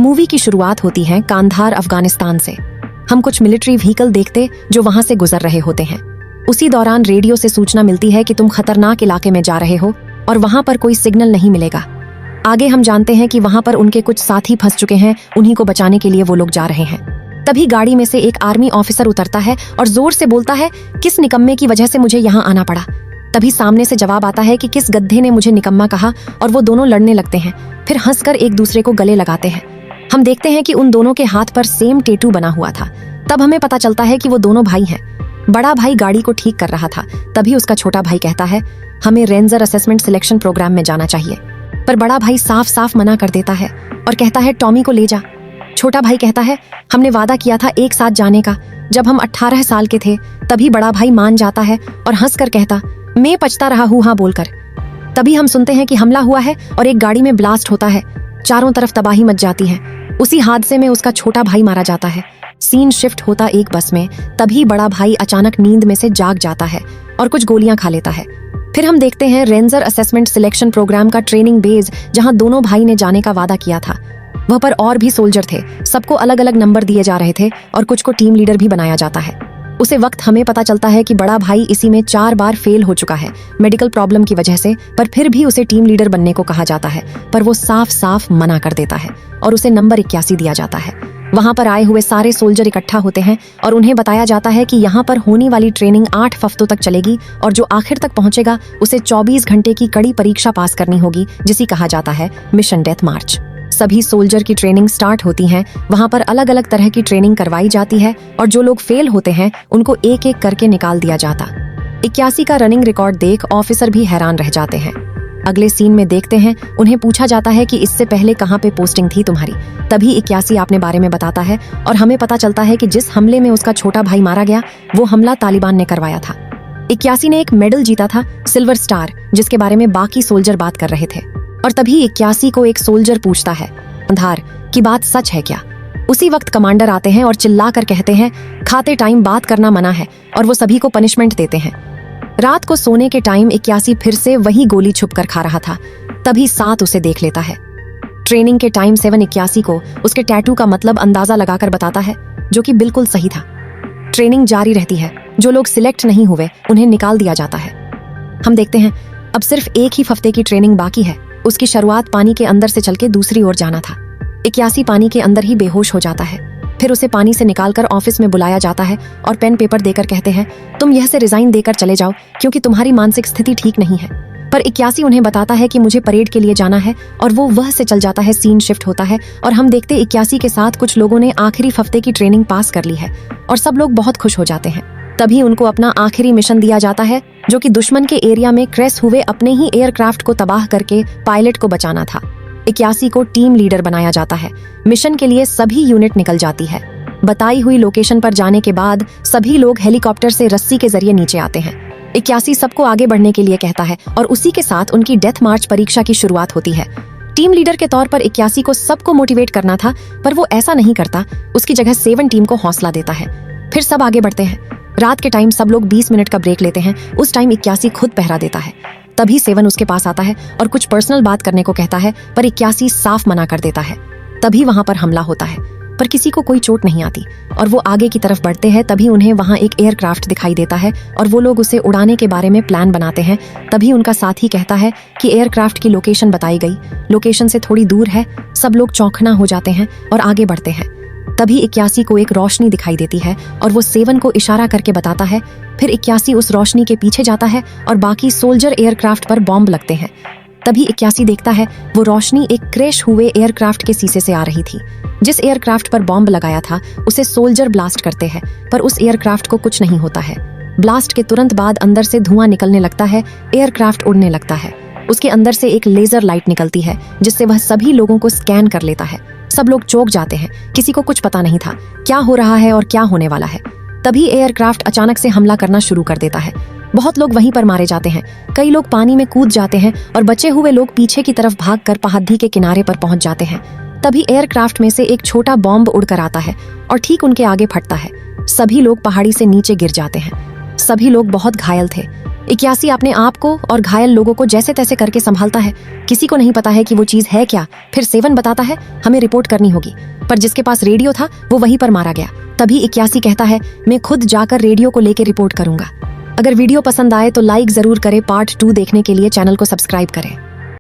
Movie की शुरुआत होती है कांधार अफगानिस्तान से। हम कुछ मिलिट्री व्हीकल देखते जो वहां से गुजर रहे होते हैं। उसी दौरान रेडियो से सूचना मिलती है कि तुम खतरनाक इलाके में जा रहे हो और वहां पर कोई सिग्नल नहीं मिलेगा। आगे हम जानते हैं कि वहां पर उनके कुछ साथी फंस चुके हैं, उन्हीं को बचाने के लिए वो लोग जा रहे हैं। तभी गाड़ी में से एक आर्मी ऑफिसर उतरता है और जोर से बोलता है, किस निकम्मे की वजह से मुझे यहाँ आना पड़ा। तभी सामने से जवाब आता है कि किस गधे ने मुझे निकम्मा कहा, और वो दोनों लड़ने लगते हैं। फिर हंसकर एक दूसरे को गले लगाते हैं। हम देखते हैं कि उन दोनों के हाथ पर सेम टैटू बना हुआ था। तब हमें पता चलता है कि वो दोनों भाई हैं। बड़ा भाई गाड़ी को ठीक कर रहा था, तभी उसका छोटा भाई कहता है, हमें रेंजर असेसमेंट सिलेक्शन प्रोग्राम में जाना चाहिए। पर बड़ा भाई साफ साफ मना कर देता है और कहता है, टॉमी को ले जा। छोटा भाई कहता है, हमने वादा किया था एक साथ जाने का, जब हम 18 साल के थे। तभी बड़ा भाई मान जाता है और हंसकर कहता, मैं पछता रहा हूँ हाँ बोलकर। तभी हम सुनते हैं कि हमला हुआ है और एक गाड़ी में ब्लास्ट होता है। चारों तरफ तबाही मच जाती है। उसी हादसे में उसका छोटा भाई मारा जाता है। सीन शिफ्ट होता एक बस में। तभी बड़ा भाई अचानक नींद में से जाग जाता है और कुछ गोलियां खा लेता है। फिर हम देखते हैं रेंजर असेसमेंट सिलेक्शन प्रोग्राम का ट्रेनिंग बेस, जहां दोनों भाई ने जाने का वादा किया था। वह पर और भी सोल्जर थे। सबको अलग अलग नंबर दिए जा रहे थे और कुछ को टीम लीडर भी बनाया जाता है। उसे वक्त हमें पता चलता है कि बड़ा भाई इसी में 4 बार फेल हो चुका है मेडिकल प्रॉब्लम की वजह से, पर फिर भी उसे टीम लीडर बनने को कहा जाता है। पर वो साफ साफ मना कर देता है और उसे नंबर 81 दिया जाता है। वहां पर आए हुए सारे सोल्जर इकट्ठा होते हैं और उन्हें बताया जाता है कि यहाँ पर होने वाली ट्रेनिंग 8 हफ्तों तक चलेगी और जो आखिर तक पहुंचेगा उसे 24 घंटे की कड़ी परीक्षा पास करनी होगी, जिसे कहा जाता है मिशन डेथ मार्च। सभी सोल्जर की ट्रेनिंग स्टार्ट होती है। वहां पर अलग अलग तरह की ट्रेनिंग करवाई जाती है और जो लोग फेल होते हैं उनको एक एक करके निकाल दिया जाता। 81 का रनिंग रिकॉर्ड देख ऑफिसर भी हैरान रह जाते हैं। अगले सीन में देखते हैं, उन्हें पूछा जाता है कि इससे पहले कहाँ पे पोस्टिंग थी तुम्हारी। तभी 81 अपने बारे में बताता है और हमें पता चलता है कि जिस हमले में उसका छोटा भाई मारा गया, वो हमला तालिबान ने करवाया था। 81 ने एक मेडल जीता था, सिल्वर स्टार, जिसके बारे में बाकी सोल्जर बात कर रहे थे। और तभी 81 को एक सोल्जर पूछता है, अंधार की बात सच है क्या? उसी वक्त कमांडर आते हैं और चिल्लाकर कहते हैं, खाते टाइम बात करना मना है, और वो सभी को पनिशमेंट देते हैं। रात को सोने के टाइम 81 फिर से वही गोली छुपकर खा रहा था। तभी 7 उसे देख लेता है। ट्रेनिंग के टाइम 7 81 को उसके टैटू का मतलब अंदाजा लगाकर बताता है, जो कि बिल्कुल सही था। ट्रेनिंग जारी रहती है। जो लोग सिलेक्ट नहीं हुए उन्हें निकाल दिया जाता है। हम देखते हैं अब सिर्फ एक ही हफ्ते की ट्रेनिंग बाकी है। उसकी शुरुआत पानी के अंदर से चल के दूसरी ओर जाना था। 81 पानी के अंदर ही बेहोश हो जाता है। फिर उसे पानी से निकालकर ऑफिस में बुलाया जाता है और पेन पेपर देकर कहते हैं, तुम यह से रिजाइन देकर चले जाओ क्योंकि तुम्हारी मानसिक स्थिति ठीक नहीं है। पर 81 उन्हें बताता है कि मुझे परेड के लिए जाना है और वो वह से चल जाता है। सीन शिफ्ट होता है और हम देखते 81 के साथ कुछ लोगों ने आखिरी हफ्ते की ट्रेनिंग पास कर ली है और सब लोग बहुत खुश हो जाते हैं। तभी उनको अपना आखिरी मिशन दिया जाता है, जो कि दुश्मन के एरिया में क्रैश हुए अपने ही एयरक्राफ्ट को तबाह करके पायलट को बचाना था। 81 को टीम लीडर बनाया जाता है। मिशन के लिए सभी यूनिट निकल जाती है। बताई हुई लोकेशन पर जाने के बाद सभी लोग हेलीकॉप्टर से रस्सी के जरिए नीचे आते हैं। 81 सबको आगे बढ़ने के लिए कहता है और उसी के साथ उनकी डेथ मार्च परीक्षा की शुरुआत होती है। टीम लीडर के तौर पर 81 को सबको मोटिवेट करना था, पर वो ऐसा नहीं करता। उसकी जगह 7 टीम को हौसला देता है। फिर सब आगे बढ़ते हैं। रात के टाइम सब लोग 20 मिनट का ब्रेक लेते हैं। उस टाइम 81 खुद पहरा देता है। तभी 7 उसके पास आता है और कुछ पर्सनल बात करने को कहता है, पर 81 साफ मना कर देता है। तभी वहां पर हमला होता है, पर किसी को कोई चोट नहीं आती और वो आगे की तरफ बढ़ते हैं। तभी उन्हें वहां एक एयरक्राफ्ट दिखाई देता है और वो लोग उसे उड़ाने के बारे में प्लान बनाते हैं। तभी उनका साथी कहता है कि एयरक्राफ्ट की लोकेशन बताई गई, लोकेशन से थोड़ी दूर है। सब लोग चौंकना हो जाते हैं और आगे बढ़ते हैं। तभी 81 को एक रोशनी दिखाई देती है और वो 7 को इशारा करके बताता है। फिर 81 उस रोशनी के पीछे जाता है और बाकी सोल्जर एयरक्राफ्ट पर बॉम्ब लगते हैं। तभी 81 देखता है वो रोशनी एक क्रैश हुए एयरक्राफ्ट के शीशे से आ रही थी। जिस एयरक्राफ्ट पर बॉम्ब लगाया था उसे सोल्जर ब्लास्ट करते हैं, पर उस एयरक्राफ्ट को कुछ नहीं होता है। ब्लास्ट के तुरंत बाद अंदर से धुआं निकलने लगता है। एयरक्राफ्ट उड़ने लगता है। उसके अंदर से एक लेजर लाइट निकलती है जिससे वह सभी लोगों को स्कैन कर लेता है। सब लोग चौंक जाते हैं। किसी को कुछ पता नहीं था क्या हो रहा है और क्या होने वाला है। तभी एयरक्राफ्ट अचानक से हमला करना शुरू कर देता है। बहुत लोग वहीं पर मारे जाते हैं। कई लोग पानी में कूद जाते हैं और बचे हुए लोग पीछे की तरफ भागकर पहाड़ी के किनारे पर पहुंच जाते हैं। तभी एयरक्राफ्ट में से एक छोटा बॉम्ब उड़कर आता है और ठीक उनके आगे फटता है। सभी लोग पहाड़ी से नीचे गिर जाते हैं। सभी लोग बहुत घायल थे। 81 अपने आप को और घायल लोगों को जैसे तैसे करके संभालता है। किसी को नहीं पता है कि वो चीज है क्या। फिर सेवन बताता है हमें रिपोर्ट करनी होगी, पर जिसके पास रेडियो था वो वहीं पर मारा गया। तभी 81 कहता है मैं खुद जाकर रेडियो को लेकर रिपोर्ट करूंगा। अगर वीडियो पसंद आए तो लाइक जरूर करें। पार्ट 2 देखने के लिए चैनल को सब्सक्राइब करें।